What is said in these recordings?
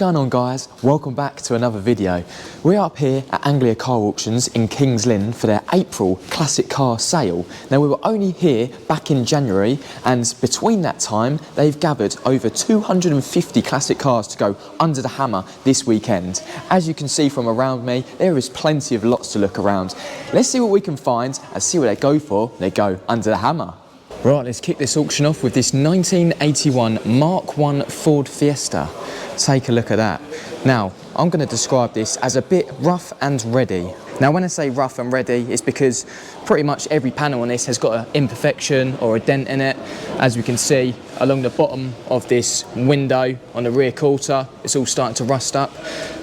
going on, guys? Welcome back to another video. We're up here at Anglia Car Auctions in Kings Lynn for their April classic car sale. Now, we were only here back in January, and between that time they've gathered over 250 classic cars to go under the hammer this weekend. As you can see from around me, there is plenty of lots to look around. Let's see what we can find and see what they go for. They go under the hammer. Right, let's kick this auction off with this 1981 Mk1 Ford Fiesta. Take a look at that. Now, I'm going to describe this as a bit rough and ready. Now, when I say rough and ready, it's because pretty much every panel on this has got an imperfection or a dent in it. As we can see along the bottom of this window on the rear quarter, it's all starting to rust up.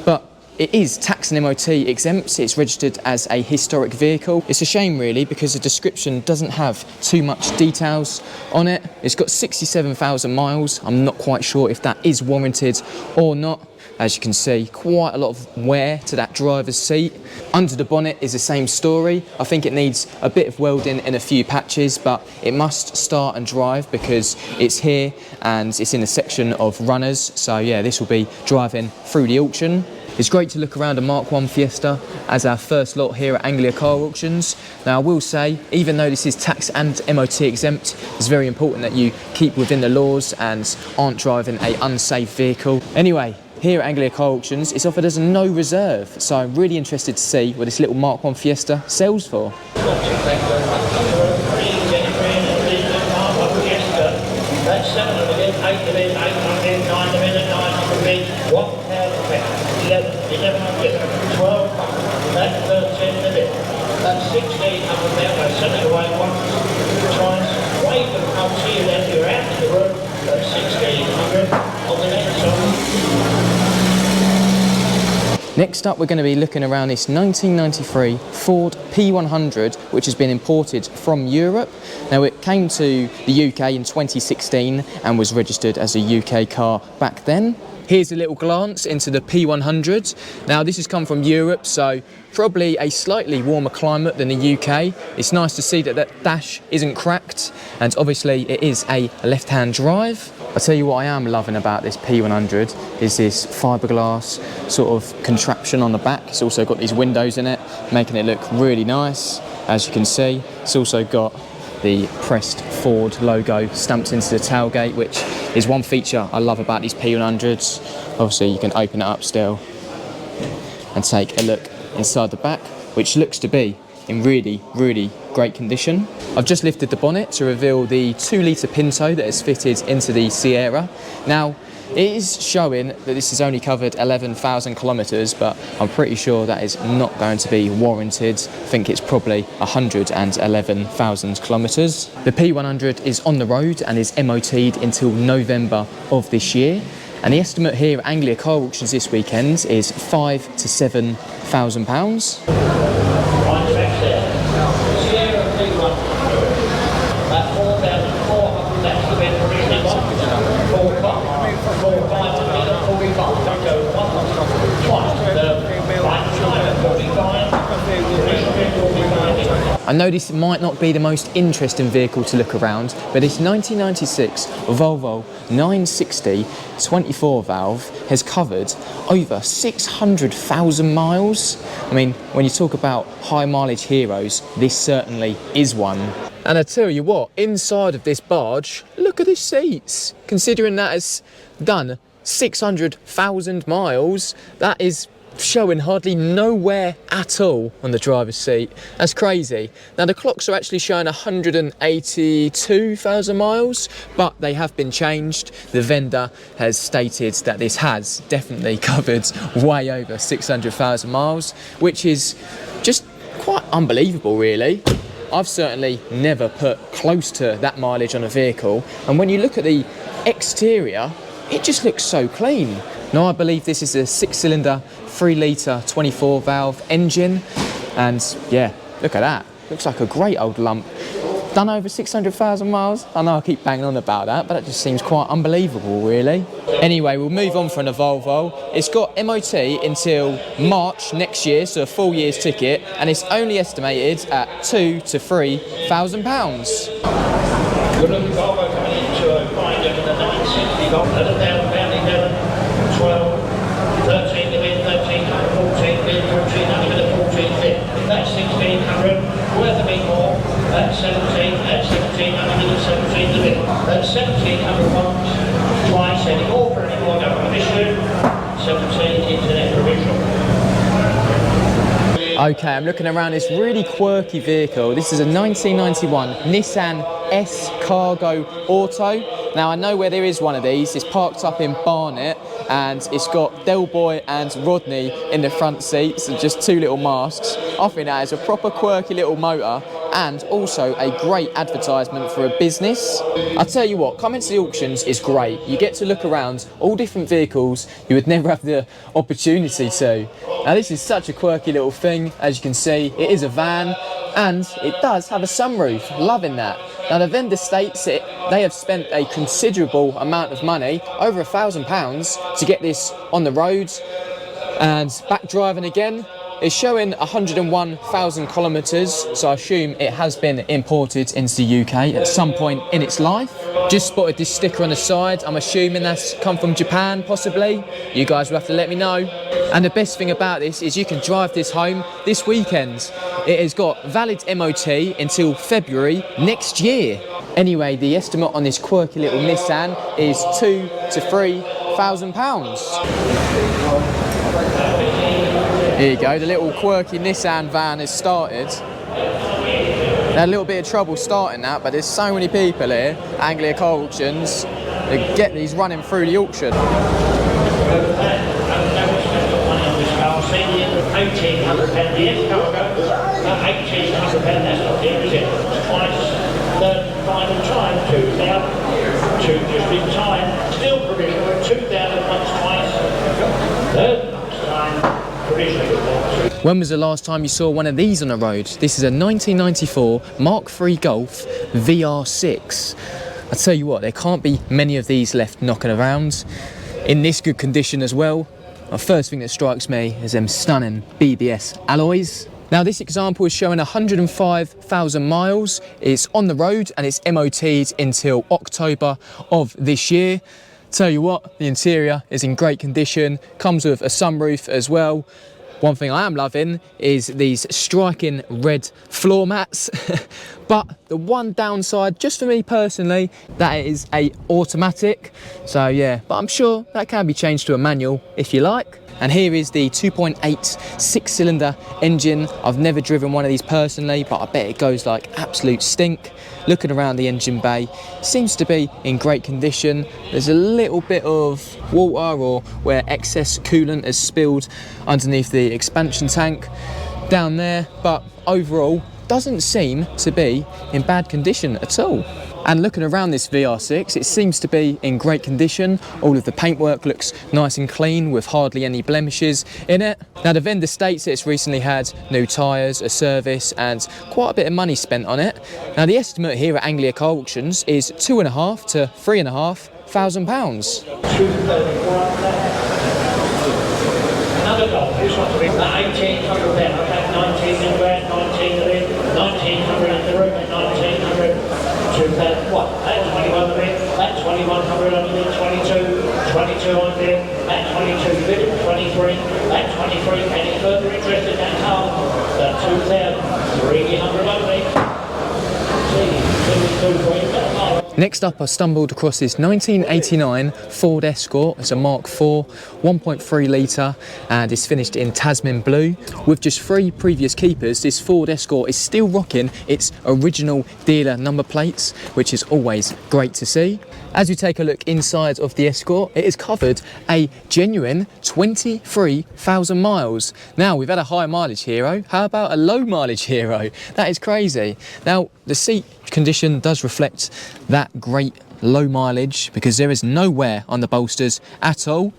But it is tax and MOT exempt. It's registered as a historic vehicle. It's a shame really, because the description doesn't have too much details on it. It's got 67,000 miles. I'm not quite sure if that is warranted or not. As you can see, quite a lot of wear to that driver's seat. Under the bonnet is the same story. I think it needs a bit of welding in a few patches, but it must start and drive because it's here and it's in a section of runners. So yeah, this will be driving through the auction. It's great to look around a Mk1 Fiesta as our first lot here at Anglia Car Auctions. Now, I will say, even though this is tax and MOT exempt, it's very important that you keep within the laws and aren't driving an unsafe vehicle. Anyway, here at Anglia Car Auctions, it's offered as a no reserve, so I'm really interested to see what this little Mk1 Fiesta sells for. Next up, we're going to be looking around this 1993 Ford P100, which has been imported from Europe. Now, it came to the UK in 2016 and was registered as a UK car back then. Here's a little glance into the P100. Now, this has come from Europe, so probably a slightly warmer climate than the UK. It's nice to see that that dash isn't cracked, and obviously it is a left-hand drive. I'll tell you what I am loving about this P100 is this fiberglass sort of contraption on the back. It's also got these windows in it, making it look really nice. As you can see, it's also got the pressed Ford logo stamped into the tailgate, which is one feature I love about these P100s. Obviously, you can open it up still and take a look inside the back, which looks to be in really, really great condition. I've just lifted the bonnet to reveal the 2-litre Pinto that is fitted into the Sierra. Now, it is showing that this has only covered 11,000 kilometres, but I'm pretty sure that is not going to be warranted. I think it's probably 111,000 kilometres. The P100 is on the road and is MOT'd until November of this year. And the estimate here at Anglia Car Auctions this weekend is £5,000 to £7,000. I know this might not be the most interesting vehicle to look around, but this 1996 Volvo 960 24 valve has covered over 600,000 miles. I mean, when you talk about high mileage heroes, this certainly is one. And I tell you what, inside of this barge, look at the seats. Considering that has done 600,000 miles, that is showing hardly no wear at all on the driver's seat. That's crazy. Now, the clocks are actually showing 182,000 miles, but they have been changed. The vendor has stated that this has definitely covered way over 600,000 miles, which is just quite unbelievable, really. I've certainly never put close to that mileage on a vehicle, and when you look at the exterior, it just looks so clean. Now, I believe this is a 6-cylinder, 3-litre, 24 valve engine, and yeah, look at that. Looks like a great old lump. Done over 600,000 miles. I know I keep banging on about that, but that just seems quite unbelievable, really. Anyway, we'll move on from the Volvo. It's got MOT until March next year, so a full year's ticket, and it's only estimated at £2,000 to £3,000. Good looking Volvo coming into a find over the 960 Volvo, 11,000 pound 11, 12, That's 1700 watts, twice, any more for any more definition, 17 internet provisional. Okay, I'm looking around this really quirky vehicle. This is a 1991 Nissan S Cargo Auto. Now I know where there is one of these. It's parked up in Barnet and it's got Del Boy and Rodney in the front seats and just two little masks. I think that is a proper quirky little motor and also a great advertisement for a business. I tell you what, coming to the auctions is great. You get to look around all different vehicles you would never have the opportunity to. Now this is such a quirky little thing. As you can see, it is a van and it does have a sunroof. Loving that. Now the vendor states they have spent a considerable amount of money, over £1,000, to get this on the roads and back driving again. It's showing 101,000 kilometres, so I assume it has been imported into the UK at some point in its life. Just spotted this sticker on the side. I'm assuming that's come from Japan, possibly. You guys will have to let me know. And the best thing about this is you can drive this home this weekend. It has got valid MOT until February next year. Anyway, the estimate on this quirky little Nissan is £2,000 to £3,000. Here you go, the little quirky Nissan van has started. They had a little bit of trouble starting that, but there's so many people here, Anglia Car Auctions, that get these running through the auction. 1,800 pound the S cargo, 1,800 pound, that's not there, is it? Twice the final time, 2,000, just in time, still provisional, 2,000 months twice, third month's time, provisional. When was the last time you saw one of these on the road? This is a 1994 Mark III Golf VR6. I tell you what, there can't be many of these left knocking around in this good condition as well. The first thing that strikes me is them stunning BBS alloys. Now this example is showing 105,000 miles. It's on the road and it's MOT'd until October of this year. Tell you what, the interior is in great condition, comes with a sunroof as well. One thing I am loving is these striking red floor mats. But the one downside, just for me personally, that it is a automatic. So yeah, but I'm sure that can be changed to a manual if you like. And here is the 2.8 six-cylinder engine. I've never driven one of these personally, but I bet it goes like absolute stink. Looking around the engine bay, seems to be in great condition. There's a little bit of water or where excess coolant has spilled underneath the expansion tank down there, but overall doesn't seem to be in bad condition at all. And looking around this VR6, it seems to be in great condition. All of the paintwork looks nice and clean with hardly any blemishes in it. Now the vendor states that it's recently had new tyres, a service and quite a bit of money spent on it. Now the estimate here at Anglia Car Auctions is £2,500 to £3,500. Another Golf, this one's been 1,800 then, okay, 19 grand, 19 in, 1,900 in the room, 1,900, 2,000, what, that's 21 there, that's 2,100 on there, 22, 22 on there, that's 22 bit, 23, that's 23, any further interest in that car, that's 2,000, 300 on there, see, 2, 3, Next up, I stumbled across this 1989 Ford Escort. It's a Mark IV, 1.3 litre, and it's finished in Tasman blue. With just 3 previous keepers, this Ford Escort is still rocking its original dealer number plates, which is always great to see. As you take a look inside of the Escort, it has covered a genuine 23,000 miles. Now, we've had a high mileage hero. How about a low mileage hero? That is crazy. Now, the seat condition does reflect that great low mileage because there is no wear on the bolsters at all.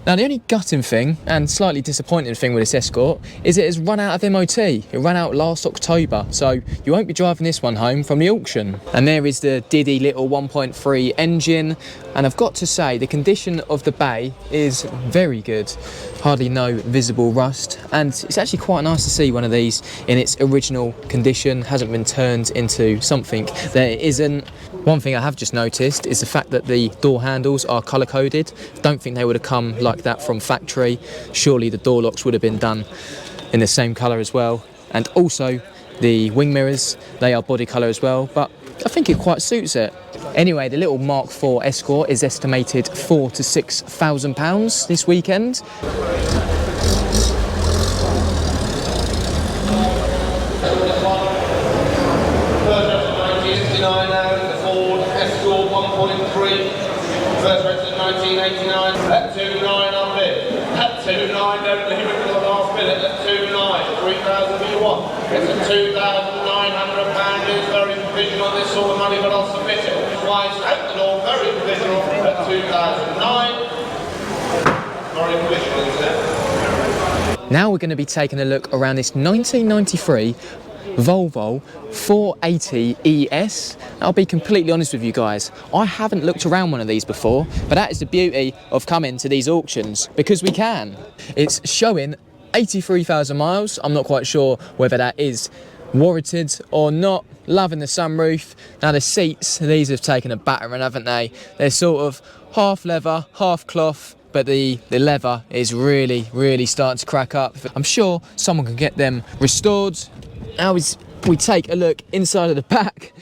Now the only gutting thing and slightly disappointing thing with this Escort is it has run out of MOT. It ran out last October, so you won't be driving this one home from the auction. And there is the diddy little 1.3 engine, and I've got to say the condition of the bay is very good. Hardly no visible rust, and it's actually quite nice to see one of these in its original condition, hasn't been turned into something that it isn't. One thing I have just noticed is the fact that the door handles are colour coded. Don't think they would have come like that from factory. Surely the door locks would have been done in the same colour as well. And also the wing mirrors, they are body colour as well, but I think it quite suits it. Anyway, the little Mark IV Escort is estimated £4,000 to £6,000 this weekend. Ford Escort 1.3, first registered 1989, at 2.9 on bid, at 2.9, don't leave it to the last minute, at 2.9, 3,000 you want, it's a £2,900, it's very provisional on this sort of money, but I'll submit it. Twice out the door, very provisional, at 2009, very provisional, isn't it? Now we're going to be taking a look around this 1993 Volvo 480 ES. I'll be completely honest with you guys, I haven't looked around one of these before, but that is the beauty of coming to these auctions, because we can. It's showing 83,000 miles. I'm not quite sure whether that is warranted or not. Loving the sunroof. Now the seats, these have taken a battering, haven't they? They're sort of half leather, half cloth, but the leather is really starting to crack up. I'm sure someone can get them restored. Now as we take a look inside of the back,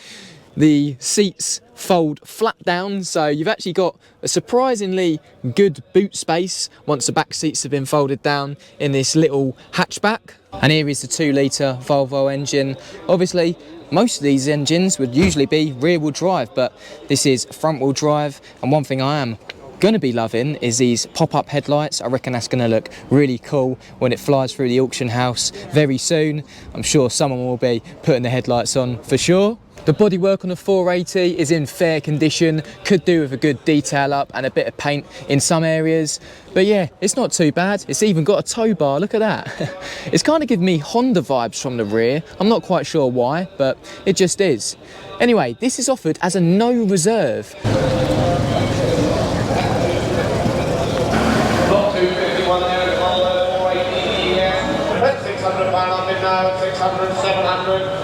the seats fold flat down, so you've actually got a surprisingly good boot space once the back seats have been folded down in this little hatchback. And here is the 2-litre Volvo engine. Obviously, most of these engines would usually be rear-wheel drive, but this is front-wheel drive. And one thing I am going to be loving is these pop-up headlights. I reckon that's going to look really cool when it flies through the auction house very soon. I'm sure someone will be putting the headlights on for sure. The bodywork on the 480 is in fair condition, could do with a good detail up and a bit of paint in some areas. But yeah, it's not too bad. It's even got a tow bar, look at that. It's kind of giving me Honda vibes from the rear. I'm not quite sure why, but it just is. Anyway, this is offered as a no reserve.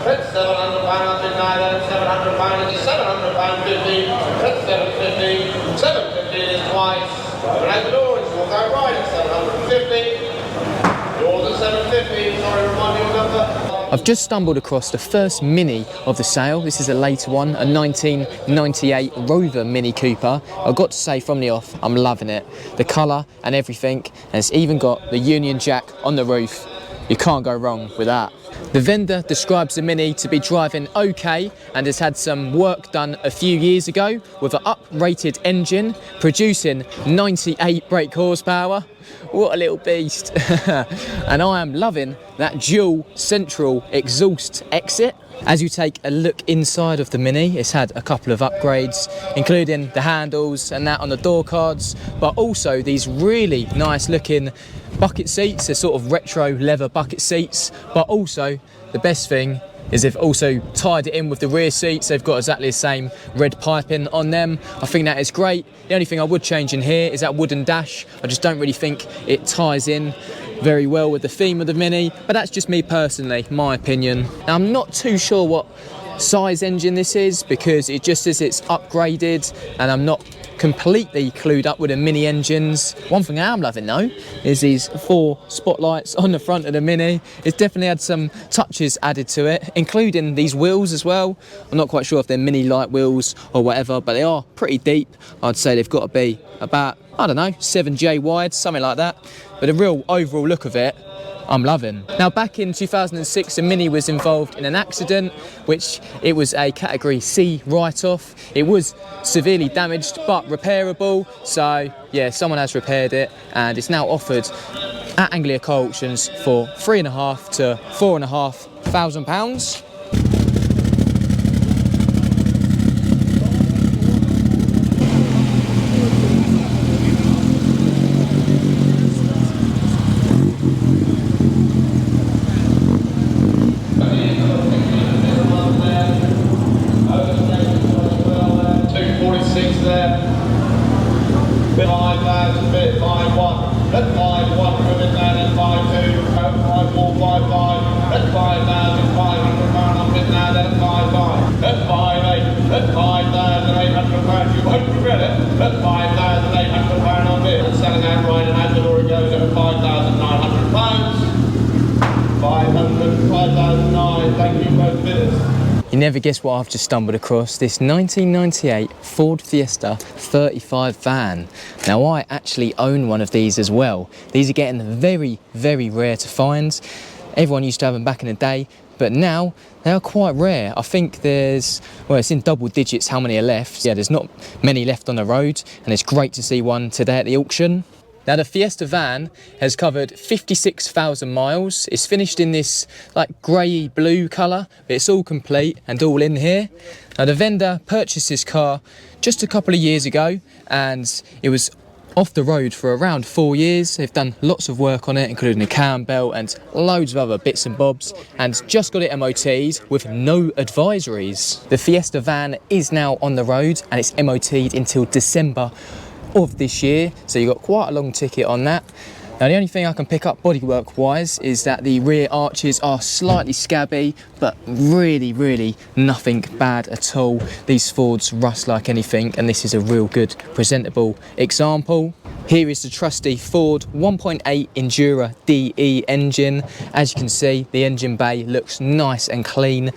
That's £700 on bid now, that's £700, it's £700.50, that's £750, £750 is twice, open out the door, it's walk out right, it's £750, doors at £750, sorry, remind me of number. I've just stumbled across the first Mini of the sale. This is a later one, a 1998 Rover Mini Cooper. I've got to say from the off, I'm loving it. The colour and everything, and it's even got the Union Jack on the roof. You can't go wrong with that. The vendor describes the Mini to be driving okay and has had some work done a few years ago with an up-rated engine producing 98 brake horsepower. What a little beast. And I am loving that dual central exhaust exit. As you take a look inside of the Mini, it's had a couple of upgrades, including the handles and that on the door cards, but also these really nice looking bucket seats. They're sort of retro leather bucket seats, but also the best thing is they've also tied it in with the rear seats. They've got exactly the same red piping on them. I think that is great. The only thing I would change in here is that wooden dash. I just don't really think it ties in very well with the theme of the Mini, but that's just me personally, my opinion. Now, I'm not too sure what size engine this is because it just says it's upgraded, and I'm not completely clued up with the Mini engines. One thing I am loving though is these 4 spotlights on the front of the Mini. It's definitely had some touches added to it, including these wheels as well. I'm not quite sure if they're Mini light wheels or whatever, but they are pretty deep. I'd say they've got to be about, I don't know, 7J wide, something like that. But the real overall look of it, I'm loving. Now, back in 2006, the Mini was involved in an accident, which it was a category C write-off. It was severely damaged but repairable, so yeah, someone has repaired it, and it's now offered at Anglia Car Auctions for £3,500 to £4,500. You never guess what I've just stumbled across, this 1998 Ford Fiesta 35 van. Now I actually own one of these as well. These are getting very, very rare to find. Everyone used to have them back in the day, but now they are quite rare. I think there's, well, it's in double digits how many are left. Yeah, there's not many left on the road, and it's great to see one today at the auction. Now the Fiesta van has covered 56,000 miles. It's finished in this like grey blue colour, but it's all complete and all in here. Now the vendor purchased this car just a couple of years ago, and it was off the road for around 4 years. They've done lots of work on it, including a cam belt and loads of other bits and bobs, and just got it MOT'd with no advisories. The Fiesta van is now on the road and it's MOT'd until December of this year, so you've got quite a long ticket on that. Now the only thing I can pick up bodywork wise is that the rear arches are slightly scabby, but really nothing bad at all. These Fords rust like anything, and this is a real good presentable example. Here is the trusty Ford 1.8 Endura DE engine. As you can see, the engine bay looks nice and clean.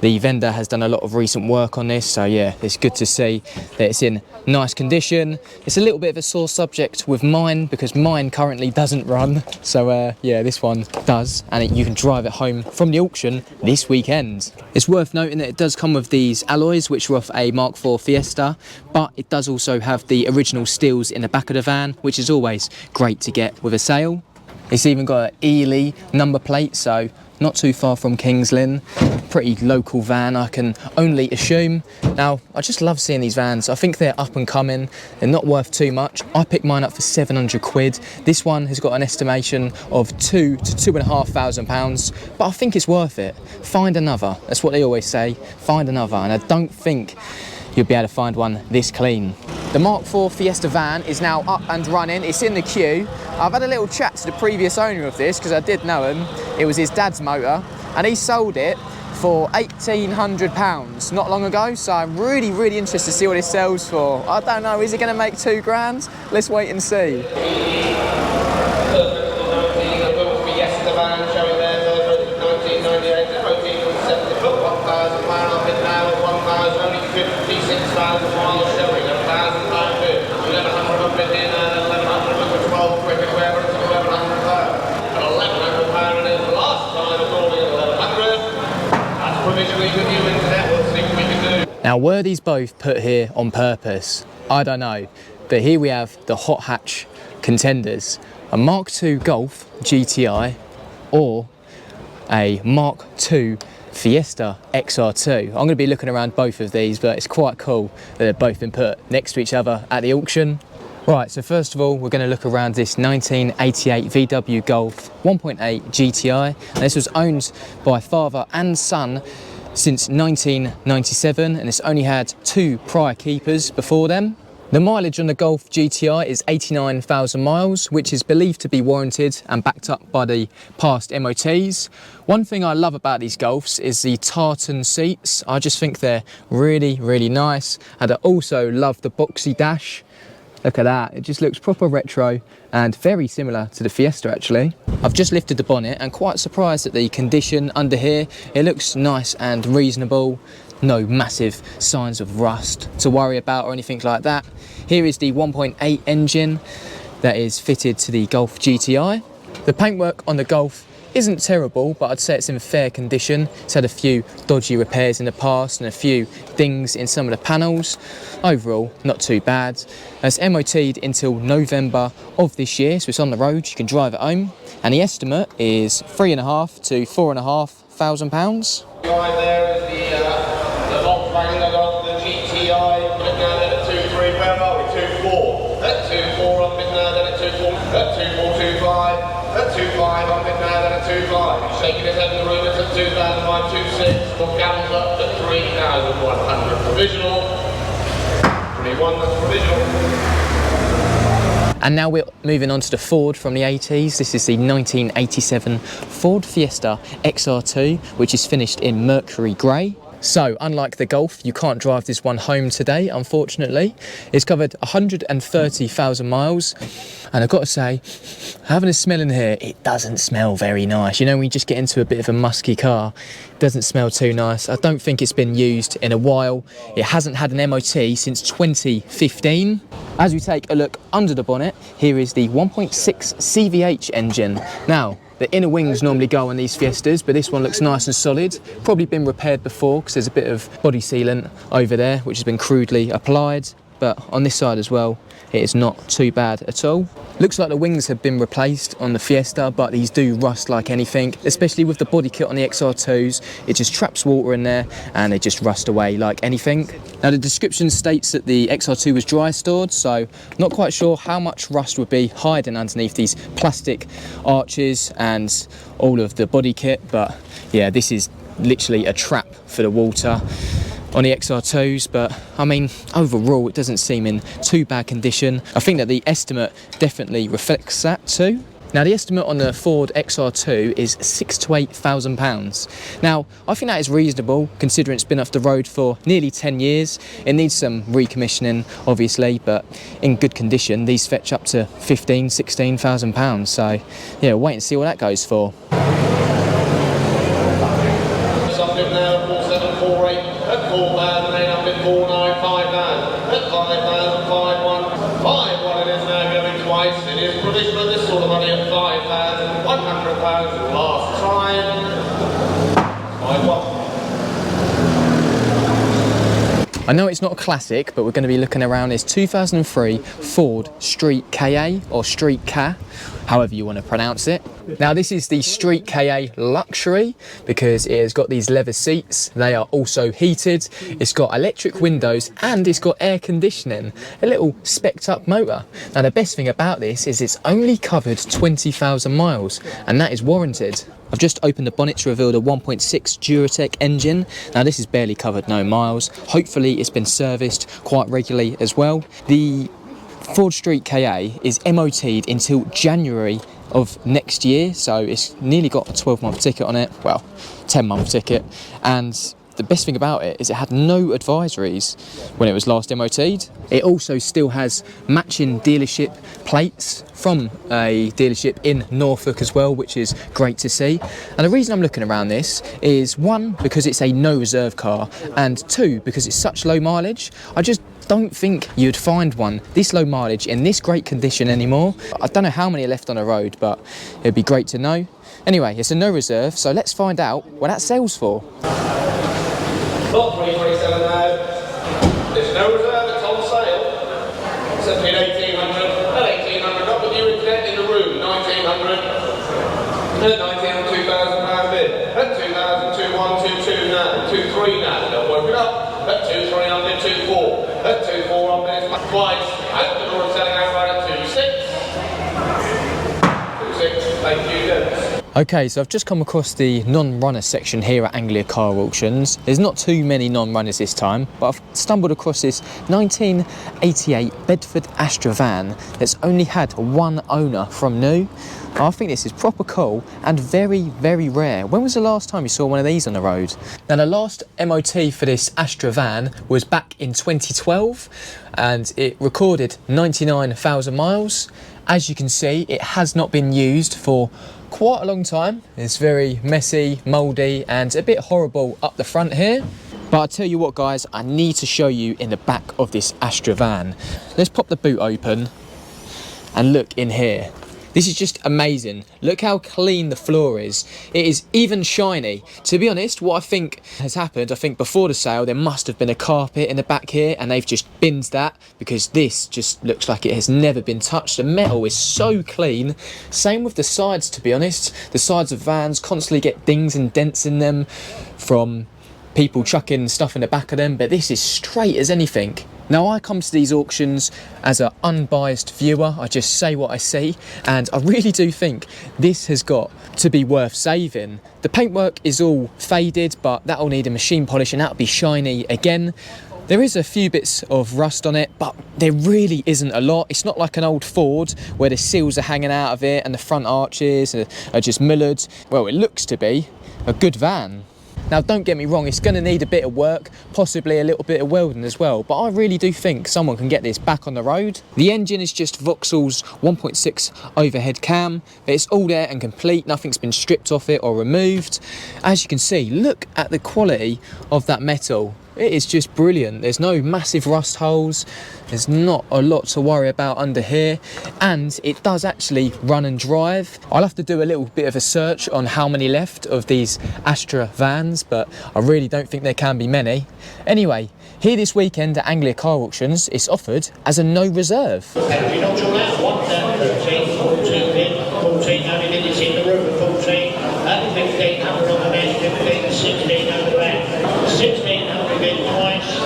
The vendor has done a lot of recent work on this, so yeah, it's good to see that it's in nice condition. It's a little bit of a sore subject with mine because mine currently doesn't run, so yeah, this one does, and you can drive it home from the auction this weekend. It's worth noting that it does come with these alloys which are off a Mk1 Fiesta, but it does also have the original steels in the back of the van, which is always great to get with a sale. It's even got an Ely number plate, so not too far from Kings Lynn. Pretty local van, I can only assume. Now, I just love seeing these vans. I think they're up and coming. They're not worth too much. I picked mine up for 700 quid. This one has got an estimation of £2,000 to £2,500, but I think it's worth it. Find another. That's what they always say. Find another, and I don't think you'll be able to find one this clean. The Mk1 Fiesta van is now up and running. It's in the queue. I've had a little chat to the previous owner of this because I did know him. It was his dad's motor, and he sold it for £1,800 not long ago. So I'm really interested to see what it sells for. I don't know, is it going to make £2,000? Let's wait and see. Now, were these both put here on purpose? I don't know, but here we have the hot hatch contenders, a Mark II Golf GTI or a Mark II Fiesta XR2. I'm going to be looking around both of these, but it's quite cool that they've both been put next to each other at the auction. Right, so first of all, we're going to look around this 1988 VW Golf 1.8 GTI. And this was owned by father and son since 1997, and it's only had 2 prior keepers before them. The mileage on the Golf GTI is 89,000 miles, which is believed to be warranted and backed up by the past MOTs. One thing I love about these Golfs is the tartan seats. I just think they're really nice, and I also love the boxy dash. Look at that, it just looks proper retro and very similar to the Fiesta actually. I've just lifted the bonnet and quite surprised at the condition under here. It looks nice and reasonable. No massive signs of rust to worry about or anything like that. Here is the 1.8 engine that is fitted to the Golf GTI. The paintwork on the Golf isn't terrible, but I'd say it's in fair condition. It's had a few dodgy repairs in the past and a few dings in some of the panels. Overall, not too bad. It's MOT'd until November of this year, so it's on the road, you can drive it home. And the estimate is £3,500 to £4,500. Right there is the Volkswagen, the GTI, looking at it at 2.3, where are we? 2.4. At 2.4 up in there, then at 2.4, at 2.425. At 2.5 up in there, then at 2.5. Shaking his head in the room, it's at 2,526. Or Gallons up to 3,100. Provisional. 21, that's provisional. And now we're moving on to the Ford from the 80s. This is the 1987 Ford Fiesta XR2, which is finished in Mercury Grey. So, unlike the Golf, you can't drive this one home today, unfortunately. It's covered 130,000 miles, and I've got to say, having a smell in here, it doesn't smell very nice. You know, when you just get into a bit of a musky car, it doesn't smell too nice. I don't think it's been used in a while. It hasn't had an MOT since 2015. As we take a look under the bonnet, here is the 1.6 CVH engine. Now, the inner wings normally go on these Fiestas, but this one looks nice and solid. Probably been repaired before because there's a bit of body sealant over there, which has been crudely applied. But on this side as well, it is not too bad at all. Looks like the wings have been replaced on the Fiesta, but these do rust like anything, especially with the body kit on the XR2s. It just traps water in there and they just rust away like anything. Now, the description states that the XR2 was dry stored, so not quite sure how much rust would be hiding underneath these plastic arches and all of the body kit. But yeah, this is literally a trap for the water on the XR2s, but I mean, overall, it doesn't seem in too bad condition. I think that the estimate definitely reflects that too. Now, the estimate on the Ford XR2 is £6,000 to £8,000. Now, I think that is reasonable considering it's been off the road for nearly 10 years. It needs some recommissioning, obviously, but in good condition, these fetch up to £15,000, £16,000. So, yeah, wait and see what that goes for. Something now, 4748, at 4,800, 495,000, at 5,051, 5,1 it is now going twice. It is provisional this sort of money at 5,000, 100,000 last time. 5,1. I know it's not a classic, but we're going to be looking around this 2003 Ford Street KA or Street Ka, however you want to pronounce it. Now, this is the Street KA Luxury because it has got these leather seats. They are also heated. It's got electric windows and it's got air conditioning, a little spec'd up motor. Now, the best thing about this is it's only covered 20,000 miles and that is warranted. I've just opened the bonnet to reveal the 1.6 Duratec engine. Now, this is barely covered no miles. Hopefully it's been serviced quite regularly as well. The Ford Street KA is MOT'd until January of next year, so it's nearly got a 12-month ticket on it, well, 10-month ticket. And the best thing about it is it had no advisories when it was last MOT'd. It also still has matching dealership plates from a dealership in Norfolk as well, which is great to see. And the reason I'm looking around this is, one, because it's a no reserve car, and two, because it's such low mileage. I just don't think you'd find one this low mileage in this great condition anymore. I don't know how many are left on the road, but it'd be great to know. Anyway, it's a no reserve, so let's find out what that sells for. Lot 327 now. There's no reserve, it's on sale. It's at 1,800. At 1,800, got the new internet in the room, 1,900. At 1,900, £2,000 bid. At 2,000, 2,122 now. 2,3 now. Don't work it up. At 2,300, 2,4. At 2,400, twice. Out the door selling outright at 2,6. 2,6. Thank you, gents. Okay, so I've just come across the non-runner section here at Anglia Car Auctions. There's not too many non-runners this time, but I've stumbled across this 1988 Bedford Astra van that's only had one owner from new. I think this is proper cool and very, very rare. When was the last time you saw one of these on the road? Now, the last MOT for this Astra van was back in 2012 and it recorded 99,000 miles. As you can see, it has not been used for quite a long time. It's very messy, mouldy and a bit horrible up the front here. But I tell you what, guys, I need to show you in the back of this Astra van. Let's pop the boot open and look in here. This is just amazing. Look how clean the floor is. It is even shiny. To be honest, what I think has happened, I think before the sale, there must have been a carpet in the back here and they've just binned that because this just looks like it has never been touched. The metal is so clean. Same with the sides, to be honest. The sides of vans constantly get dings and dents in them from people chucking stuff in the back of them, but this is straight as anything. Now, I come to these auctions as an unbiased viewer. I just say what I see, and I really do think this has got to be worth saving. The paintwork is all faded, but that'll need a machine polish and that'll be shiny again. There is a few bits of rust on it, but there really isn't a lot. It's not like an old Ford where the seals are hanging out of it and the front arches are just mullered. Well, it looks to be a good van. Now don't get me wrong, it's going to need a bit of work, possibly a little bit of welding as well, but I really do think someone can get this back on the road. The engine is just Vauxhall's 1.6 overhead cam, but it's all there and complete, nothing's been stripped off it or removed. As you can see, look at the quality of that metal. It is just brilliant. There's no massive rust holes. There's not a lot to worry about under here. And it does actually run and drive. I'll have to do a little bit of a search on how many left of these Astra vans, but I really don't think there can be many. Anyway, here this weekend at Anglia Car Auctions, it's offered as a no reserve. Energy nodule now, 13, 14 pin, 14 having in it's in the room, 14, 1500 on the bench, 15, 16 on the back, 1600 in twice.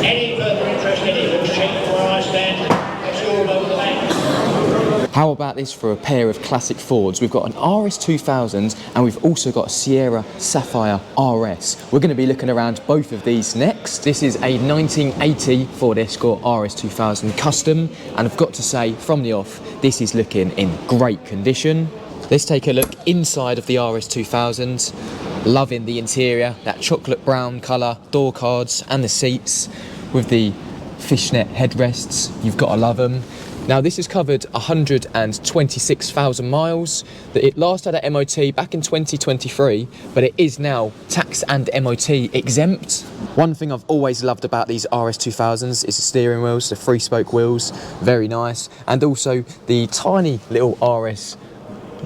Any further interest in it looks cheap for where I stand, it's all over the back. How about this for a pair of classic Fords? We've got an RS2000 and we've also got a Sierra Sapphire RS. We're going to be looking around both of these next. This is a 1980 Ford Escort RS2000 Custom, and I've got to say from the off, this is looking in great condition. Let's take a look inside of the RS2000. Loving the interior, that chocolate brown colour, door cards and the seats with the fishnet headrests. You've got to love them. Now this has covered 126,000 miles. It last had a MOT back in 2023, but it is now tax and MOT exempt. One thing I've always loved about these RS2000s is the steering wheels, the 3-spoke wheels, very nice. And also the tiny little RS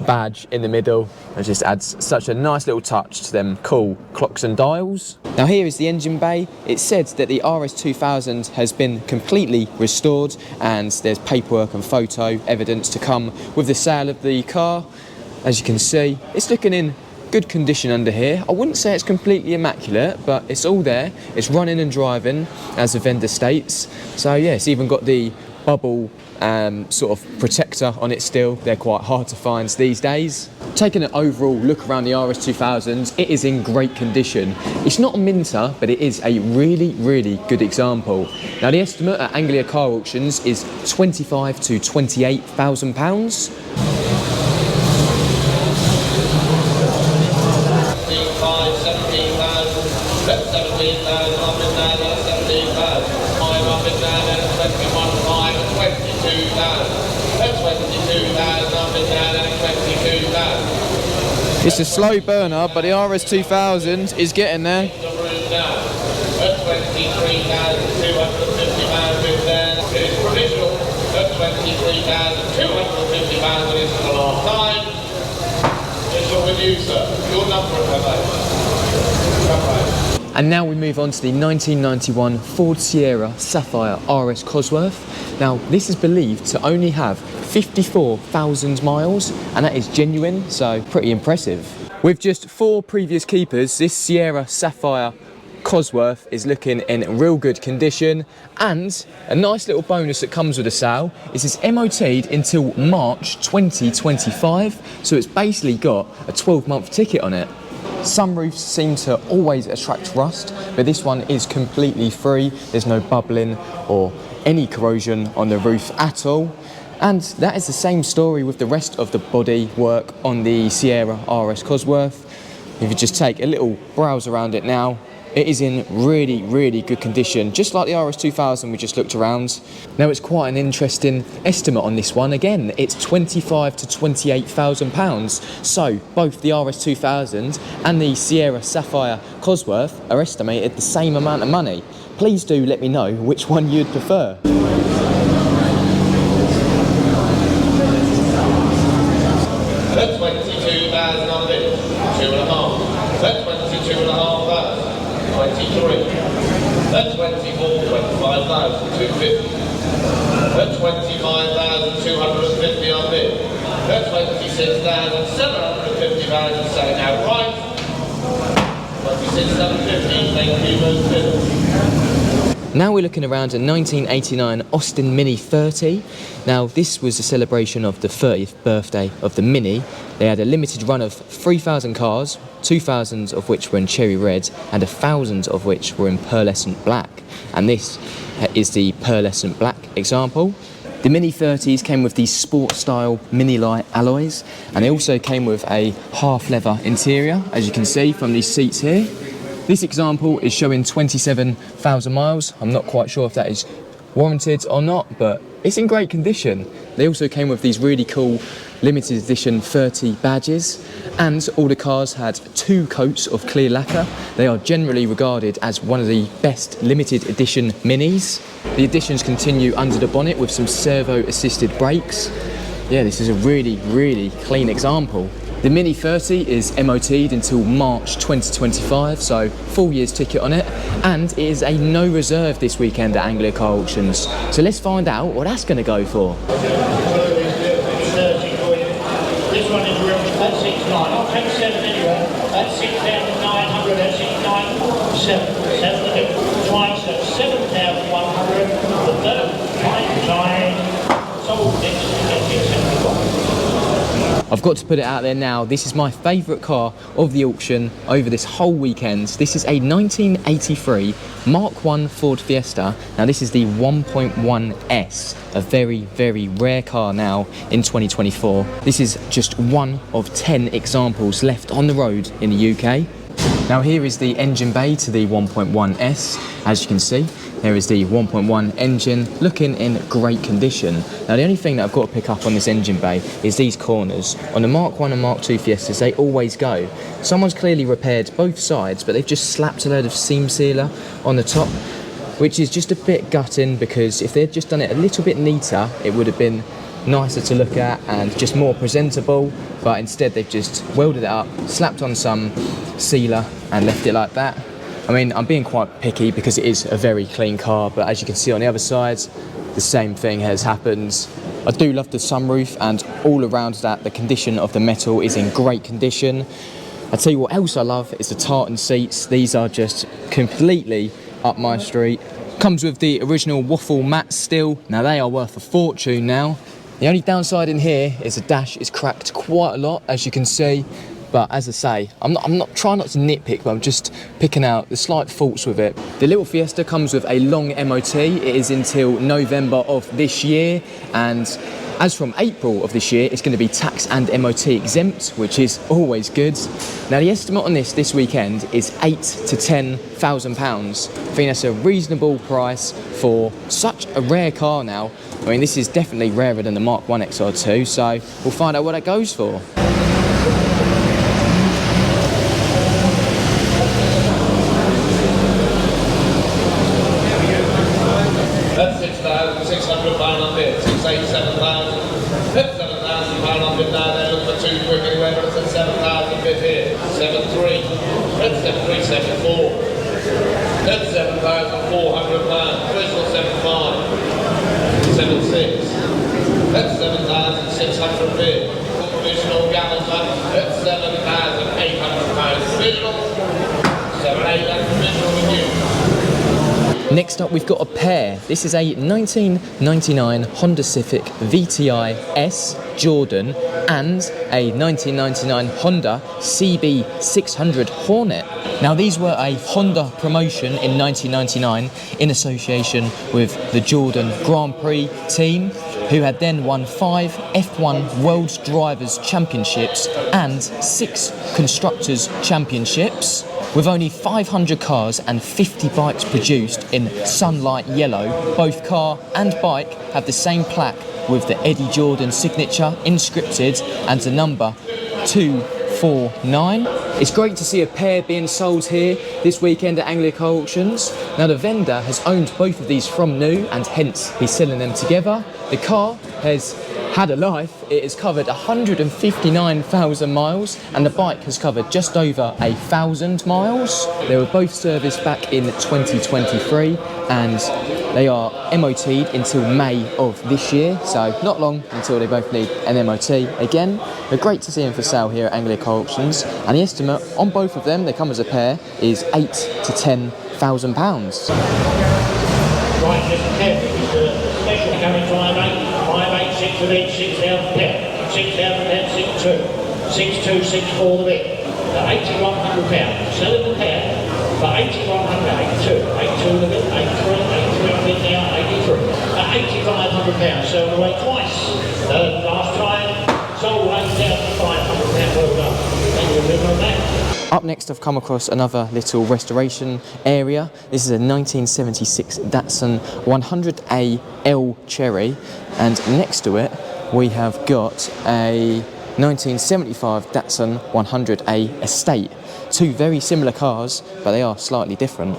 badge in the middle. It just adds such a nice little touch to them cool clocks and dials. Now here is the engine bay. It's said that the RS2000 has been completely restored, and there's paperwork and photo evidence to come with the sale of the car. As you can see, it's looking in good condition under here. I wouldn't say it's completely immaculate, but it's all there. It's running and driving, as the vendor states. So yeah, it's even got the bubble sort of protector on it still. They're quite hard to find these days. Taking an overall look around the RS2000, it is in great condition. It's not a minter, but it is a really, really good example. Now the estimate at Anglia Car Auctions is £25,000 to £28,000. It's a slow burner, but the RS2000 is getting there. And now we move on to the 1991 Ford Sierra Sapphire RS Cosworth. Now this is believed to only have 54,000 miles, and that is genuine, so pretty impressive. With just 4 previous keepers, this Sierra Sapphire Cosworth is looking in real good condition, and a nice little bonus that comes with the sale is it's MOT'd until March 2025, so it's basically got a 12-month ticket on it. Some roofs seem to always attract rust, but this one is completely free. There's no bubbling or any corrosion on the roof at all. And that is the same story with the rest of the body work on the Sierra RS Cosworth. If you just take a little browse around it now, it is in really, really good condition, just like the RS2000 we just looked around. Now it's quite an interesting estimate on this one. Again, it's £25,000 to £28,000. So both the RS2000 and the Sierra Sapphire Cosworth are estimated the same amount of money. Please do let me know which one you'd prefer. That's 22,000 on this, 2.5. That's 22,500. 23. That's 24, 25,250. That's 25,250 on this. That's 26,750 pounds selling outright. 26,750, thank you most bidders. Now we're looking around a 1989 Austin Mini 30. Now this was a celebration of the 30th birthday of the Mini. They had a limited run of 3,000 cars, 2,000 of which were in cherry red and 1,000 of which were in pearlescent black. And this is the pearlescent black example. The Mini 30s came with these sport style Mini Light alloys, and they also came with a half leather interior, as you can see from these seats here. This example is showing 27,000 miles. I'm not quite sure if that is warranted or not, but it's in great condition. They also came with these really cool limited edition 30 badges, and all the cars had 2 coats of clear lacquer. They are generally regarded as one of the best limited edition Minis. The additions continue under the bonnet with some servo assisted brakes. Yeah, this is a really, really clean example. The Mini 30 is MOT'd until March 2025, so 4 years ticket on it, and it is a no reserve this weekend at Anglia Car Auctions. So let's find out what that's going to go for. This one is real, that's 6.9. I'll take 7 anyway. That's 6,900, that's 6,907. 7 of it. Twice, that's 7,100. The third time, sold next to 71. I've got to put it out there now, this is my favourite car of the auction over this whole weekend. This is a 1983 Mk1 Ford Fiesta. Now this is the 1.1S, a very, very rare car now in 2024. This is just one of 10 examples left on the road in the UK. Now here is the engine bay to the 1.1S. As you can see, there is the 1.1 engine, looking in great condition. Now the only thing that I've got to pick up on this engine bay is these corners. On the Mark 1 and Mark 2 Fiestas, they always go. Someone's clearly repaired both sides, but they've just slapped a load of seam sealer on the top, which is just a bit gutting, because if they'd just done it a little bit neater, it would have been nicer to look at and just more presentable, but instead they've just welded it up, slapped on some sealer and left it like that. I mean, I'm being quite picky because it is a very clean car, but as you can see on the other side, the same thing has happened. I do love the sunroof, and all around that, the condition of the metal is in great condition. I tell you what else I love is the tartan seats. These are just completely up my street. Comes with the original waffle mats still. Now they are worth a fortune now. The only downside in here is the dash is cracked quite a lot, as you can see. But as I say, I'm not trying not to nitpick, but I'm just picking out the slight faults with it. The little Fiesta comes with a long MOT. It is until November of this year, and as from April of this year, it's going to be tax and MOT exempt, which is always good. Now the estimate on this weekend is £8,000 to £10,000. I think that's a reasonable price for such a rare car now. I mean, this is definitely rarer than the Mark 1 XR2, so we'll find out what that goes for. That's £6,600 on bid, £687,000. That's £7,000 on bid now. They're looking for 2 Quirky, whether it's at 7,000 bid here. 7.3. That's 7.374. That's £7,400. Original 7.5. 7.6. That's 7,600 bid. Provisional Galloper. That's £7,800. Provisional. 7.8. That's provisional with you. Next up, we've got a pair. This is a 1999 Honda Civic VTI S Jordan and a 1999 Honda CB600 Hornet. Now these were a Honda promotion in 1999 in association with the Jordan Grand Prix team, who had then won 5 F1 World Drivers' Championships and 6 Constructors' Championships. With only 500 cars and 50 bikes produced in sunlight yellow, both car and bike have the same plaque with the Eddie Jordan signature inscripted and the number 249. It's great to see a pair being sold here this weekend at Anglia Car Auctions. Now the vendor has owned both of these from new, and hence he's selling them together. The car has had a life. It has covered 159,000 miles, and the bike has covered just over 1,000 miles. They were both serviced back in 2023, and they are MOT'd until May of this year, so not long until they both need an MOT again. They're great to see them for sale here at Anglia Car Auctions, and the estimate on both of them, they come as a pair, is £8,000 to £10,000. Right, just special coming 5.8. 5.86 of each, £6,000. £6,000, 6.2. 6.264 the bit. £8,100. Selling the pair for £8,100. 82. 82 the bit. 83 the bit now. 83. £8,500. £1,800, sold away twice. Last time, sold away £1,500, well done. Thank you very much on that. Up next I've come across another little restoration area. This is a 1976 Datsun 100A L Cherry, and next to it we have got a 1975 Datsun 100A Estate. Two very similar cars, but they are slightly different.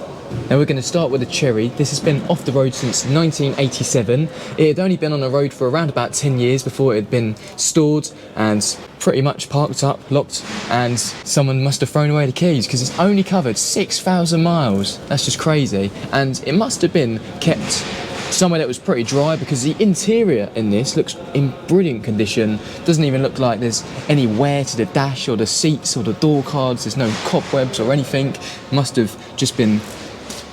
Now we're going to start with the Cherry. This has been off the road since 1987. It had only been on the road for around about 10 years before it had been stored and pretty much parked up, locked, and someone must have thrown away the keys because it's only covered 6,000 miles. That's just crazy. And it must have been kept somewhere that was pretty dry because the interior in this looks in brilliant condition. Doesn't even look like there's any wear to the dash or the seats or the door cards. There's no cobwebs or anything. Must have just been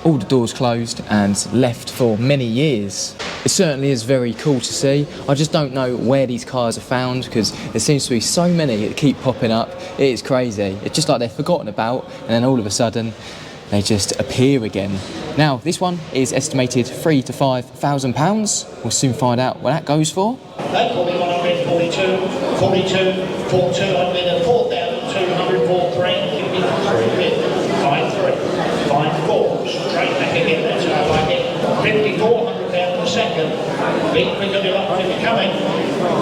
all the doors closed and left for many years. It certainly is very cool to see. I just don't know where these cars are found because there seems to be so many that keep popping up. It is crazy. It's just like they're forgotten about and then all of a sudden they just appear again. Now this one is estimated £3,000 to £5,000. We'll soon find out what that goes for. That 4142, 42, 42, I'd bid at 4,200, 43, give me 3 bid, 5-3, 5-4, straight back again, that's how I like it. 5,400 pounds a second, big quicker the lot to be coming,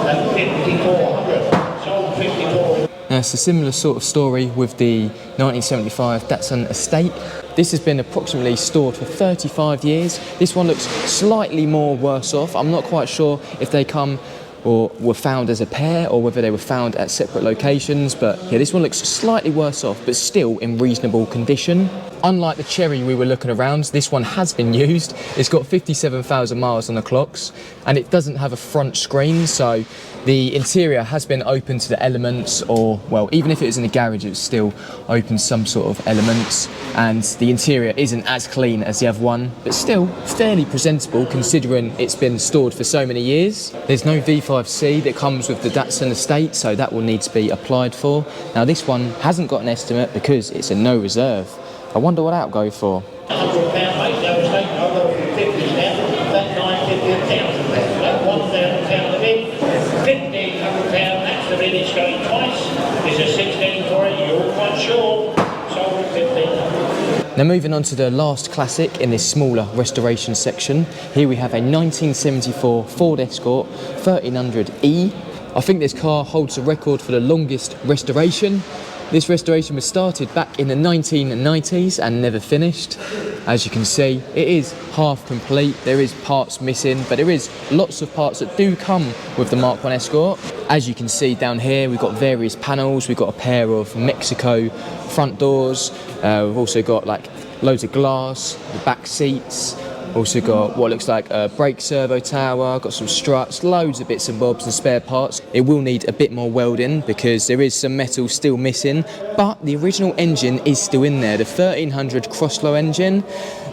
at 5,400, sold 54. Now it's a similar sort of story with the 1975 Datsun Estate. This has been approximately stored for 35 years. This one looks slightly more worse off. I'm not quite sure if they come or were found as a pair or whether they were found at separate locations, but yeah, this one looks slightly worse off but still in reasonable condition. Unlike the Cherry we were looking around, this one has been used. It's got 57,000 miles on the clocks and it doesn't have a front screen, so the interior has been open to the elements, or well, even if it was in the garage, it's still open to some sort of elements, and the interior isn't as clean as the other one, but still fairly presentable considering it's been stored for so many years. There's no V5C that comes with the Datsun Estate, so that will need to be applied for. Now this one hasn't got an estimate because it's a no reserve. I wonder what that will go for. £100, mate, no mistake, I've got 50 now, that 950 £1,000, that £1,000 a bid, £1,500, that's the bid, it's going twice, it's a 16 for it, you're quite sure, sold at 1,500. Now moving on to the last classic in this smaller restoration section, here we have a 1974 Ford Escort 1300E. I think this car holds the record for the longest restoration. This restoration was started back in the 1990s and never finished. As you can see, it is half complete. There is parts missing, but there is lots of parts that do come with the Mk1 Escort. As you can see down here, we've got various panels. We've got a pair of Mexico front doors. We've also got like loads of glass, the back seats. Also got what looks like a brake servo tower, got some struts, loads of bits and bobs and spare parts. It will need a bit more welding because there is some metal still missing, but the original engine is still in there, the 1300 cross-flow engine.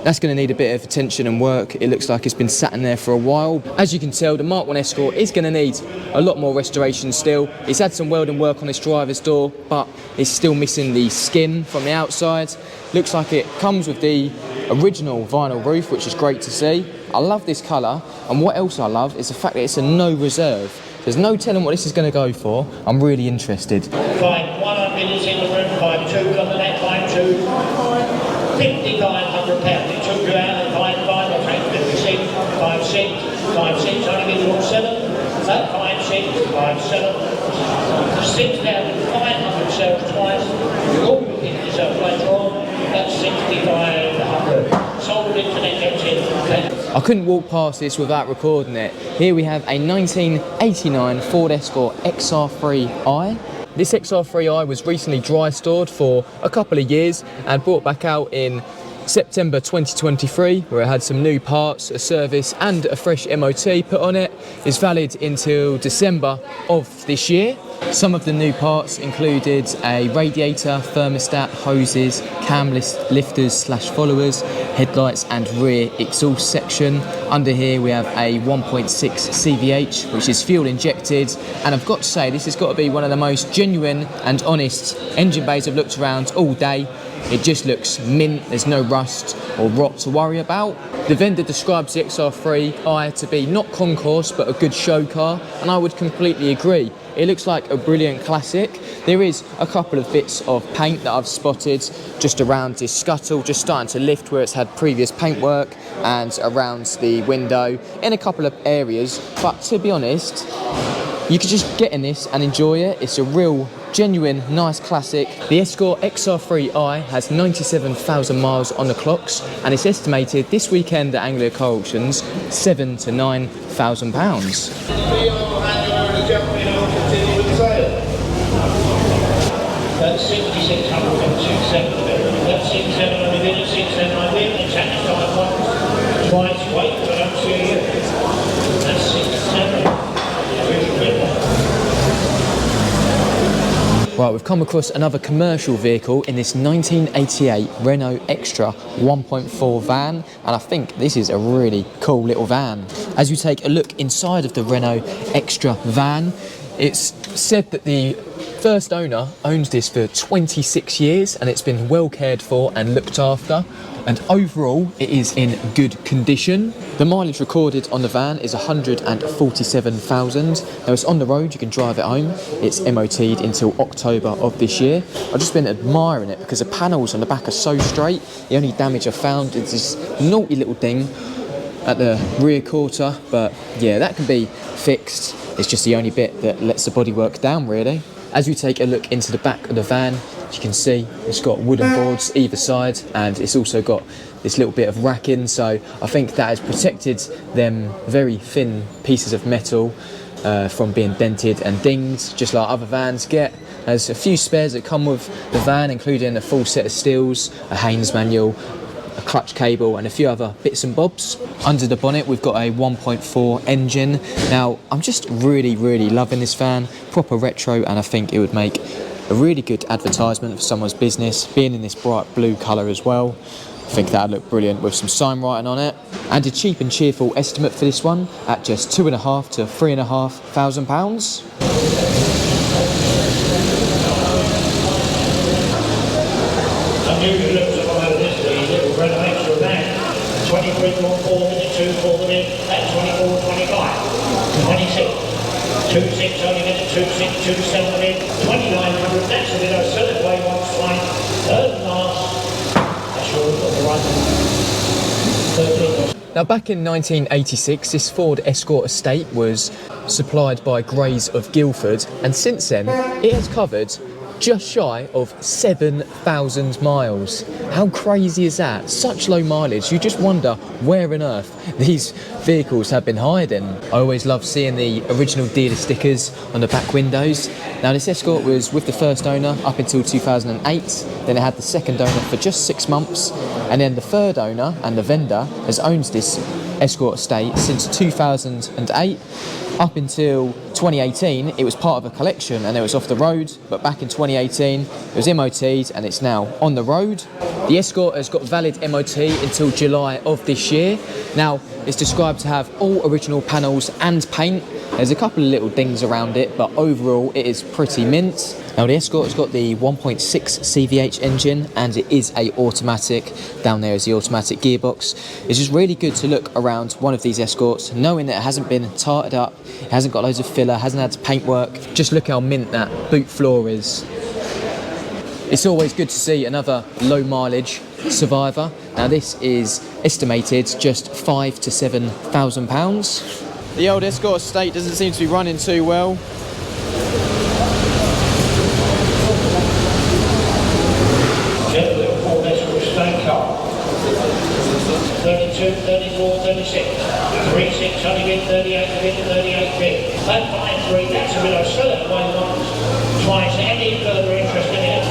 That's going to need a bit of attention and work. It looks like it's been sat in there for a while. As you can tell, the Mk1 Escort is going to need a lot more restoration still. It's had some welding work on its driver's door, but it's still missing the skin from the outside. Looks like it comes with the original vinyl roof, which is great to see. I love this colour, and what else I love is the fact that it's a no reserve. There's no telling what this is going to go for. I'm really interested. 5-1 minutes in the room, 5-2 on the net, 5-2, £5,500. It took you out at 5-5, I'll take 56, 5-6, 5-6, only get you all 7, that 5-6, 5-7, 6,500 sells twice. You all will get yourself later on, that's 6,500. Sold internet gets in. I couldn't walk past this without recording it. Here we have a 1989 Ford Escort XR3i. This XR3i was recently dry stored for a couple of years and brought back out in September 2023, where it had some new parts, a service and a fresh MOT put on it. It's valid until December of this year. Some of the new parts included a radiator, thermostat, hoses, cam lifters / followers, headlights and rear exhaust section. Under here we have a 1.6 CVH, which is fuel injected, and I've got to say this has got to be one of the most genuine and honest engine bays I've looked around all day. It just looks mint, there's no rust or rot to worry about. The vendor describes the XR3i to be not concourse but a good show car, and I would completely agree. It looks like a brilliant classic. There is a couple of bits of paint that I've spotted just around this scuttle, just starting to lift where it's had previous paintwork, and around the window in a couple of areas. But to be honest, you could just get in this and enjoy it. It's a real, genuine, nice classic. The Escort XR3i has 97,000 miles on the clocks, and it's estimated this weekend at Anglia Car Auctions £7,000 to £9,000. That's 6,600 and 6,700. That's 6,700 in and 6,700 in. It's at the time once, twice, wait, but I don't see it. That's 6,700. Right, we've come across another commercial vehicle in this 1988 Renault Extra 1.4 van, and I think this is a really cool little van. As you take a look inside of the Renault Extra van, it's said that the first owner owns this for 26 years and it's been well cared for and looked after, and overall it is in good condition. The mileage recorded on the van is 147,000. Now it's on the road, you can drive it home. It's MOT'd until October of this year. I've just been admiring it because the panels on the back are so straight. The only damage I found is this naughty little thing at the rear quarter, but yeah, that can be fixed. It's just the only bit that lets the bodywork down, really. As we take a look into the back of the van, you can see it's got wooden boards either side, and it's also got this little bit of racking, so I think that has protected them very thin pieces of metal from being dented and dinged, just like other vans get. There's a few spares that come with the van, including a full set of steels, a Haynes manual, a clutch cable and a few other bits and bobs. Under the bonnet we've got a 1.4 engine. Now I'm just really loving this van, proper retro, and I think it would make a really good advertisement for someone's business, being in this bright blue colour as well. I think that would look brilliant with some sign writing on it. And a cheap and cheerful estimate for this one at just £2,500 to £3,500. Renault Extra van, 23.4 minutes, 2 minutes, that's 24.25, 26, 2.6 only minute, 2.6, 2.7 minute, 2,900, that's a little certified one flight, third last, that's sure we've got the right 13. Now back in 1986, this Ford Escort estate was supplied by Grays of Guildford, and since then it has covered just shy of 7,000 miles. How crazy is that? Such low mileage, you just wonder where on earth these vehicles have been hiding. I always love seeing the original dealer stickers on the back windows. Now this Escort was with the first owner up until 2008, then it had the second owner for just 6 months, and then the third owner and the vendor has owned this Escort estate since 2008. Up until 2018, it was part of a collection and it was off the road, but back in 2018, it was MOT'd and it's now on the road. The Escort has got valid MOT until July of this year. Now, it's described to have all original panels and paint. There's a couple of little things around it, but overall it is pretty mint. Now the Escort has got the 1.6 CVH engine and it is a automatic. Down there is the automatic gearbox. It's just really good to look around one of these Escorts knowing that it hasn't been tarted up, it hasn't got loads of filler, hasn't had paintwork. Just look how mint that boot floor is. It's always good to see another low mileage survivor. Now this is estimated just £5,000 to £7,000. The old Escort estate doesn't seem to be running too well. Ford Escort estate car. 32, 34, 36, 36, only bid, 38 bid, 38 bid. That 5.3, that's a bit of sell it away once, twice, any further interest in it at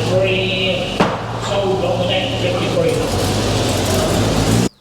5.3, sold on the net 53.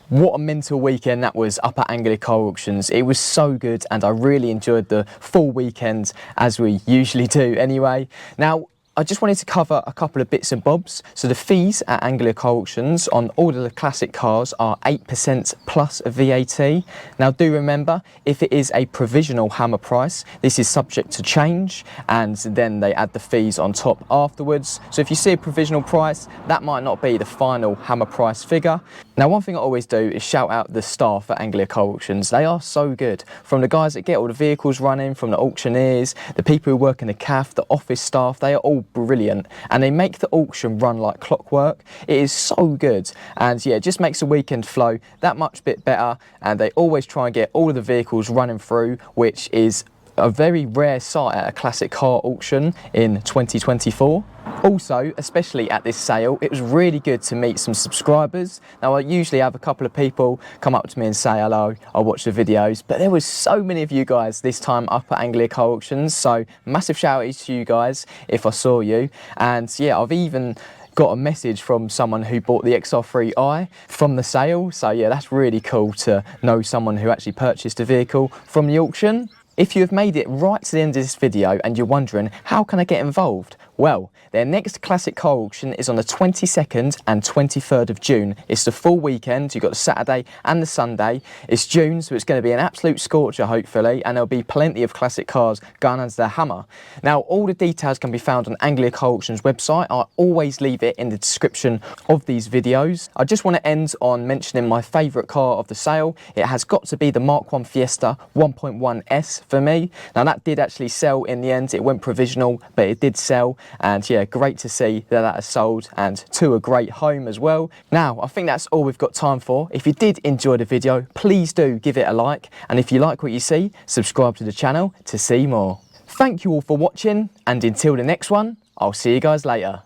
What a mental weekend that was up at Anglia Car Auctions. It was so good and I really enjoyed the full weekend, as we usually do anyway. Now, I just wanted to cover a couple of bits and bobs. So the fees at Anglia Car Auctions on all of the classic cars are 8% plus VAT. Now do remember, if it is a provisional hammer price, this is subject to change, and then they add the fees on top afterwards. So if you see a provisional price, that might not be the final hammer price figure. Now one thing I always do is shout out the staff at Anglia Car Auctions. They are so good. From the guys that get all the vehicles running, from the auctioneers, the people who work in the CAF, the office staff, they are all brilliant, and they make the auction run like clockwork. It is so good, and yeah, it just makes the weekend flow that much bit better, and they always try and get all of the vehicles running through, which is a very rare sight at a classic car auction in 2024. Also, especially at this sale, it was really good to meet some subscribers. Now I usually have a couple of people come up to me and say hello, I watch the videos, but there was so many of you guys this time up at Anglia Car Auctions, so massive shout out to you guys if I saw you. And yeah, I've even got a message from someone who bought the XR3i from the sale, so yeah, that's really cool to know someone who actually purchased a vehicle from the auction. If you have made it right to the end of this video and you're wondering, how can I get involved? Well, their next classic car auction is on the 22nd and 23rd of June. It's the full weekend. You've got the Saturday and the Sunday. It's June, so it's going to be an absolute scorcher, hopefully, and there'll be plenty of classic cars going under the hammer. Now, all the details can be found on Anglia Car Auctions website. I always leave it in the description of these videos. I just want to end on mentioning my favourite car of the sale. It has got to be the Mk1 Fiesta 1.1S for me. Now, that did actually sell in the end. It went provisional, but it did sell. And yeah, great to see that that has sold, and to a great home as well. Now, I think that's all we've got time for. If you did enjoy the video, please do give it a like. And if you like what you see, subscribe to the channel to see more. Thank you all for watching, and until the next one, I'll see you guys later.